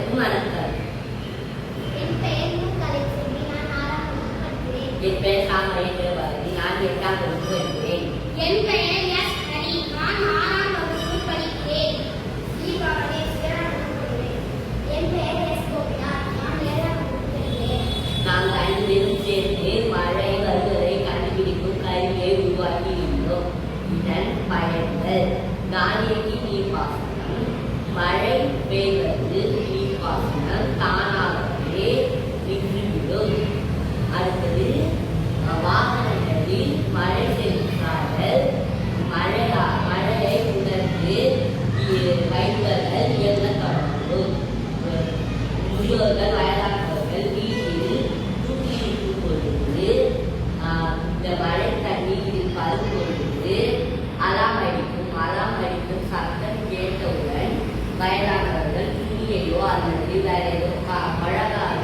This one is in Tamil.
வணக்கம். என் பெயர் மு. கலைச்செல்வி. நான் 6ஆம் வகுப்பு படிக்கிறேன். என் பெயர் சாமரேந்திரபாரதி. நான் 8ஆம் வகுப்பு படிக்கிறேன். என் பெயர் எஸ். ஹரி. நான் 6ஆம் வகுப்பு படிக்கிறேன். தீபாவளி 7ஆம் வகுப்பு படிக்கிறேன். என் பெயர் எஸ். கோபிகா. நான் 7ஆம் வகுப்பு படிக்கிறேன். நாங்கள் 5 பேரும் சேர்ந்து மழை வருவதை கண்டுபிடிக்கும் கருவியை உருவாக்கியுள்ளோம். இதன் பயன்கள்: தானியங்கி நீர்ப்பாசனம், மழை பெய்வது நீர்ப்பாசனம் தானாகவே நின்றுவிடும். அடுத்தது வாகனங்களில் மழை சென்றார்கள் மழையை உணர்ந்து பயிர்கள் இயங்க தொடங்கும். முதியோர்கள் வயதானவர்கள் வீட்டில் தூக்கியிருக்கும் பொழுது இந்த மழை தண்ணீரில் பரும் பொழுது அலாம் அடிக்கும் சத்தம் கேட்டவுடன் வயதானவர்கள் துணியையோ அல்லது வேற ஏதோ பழகாத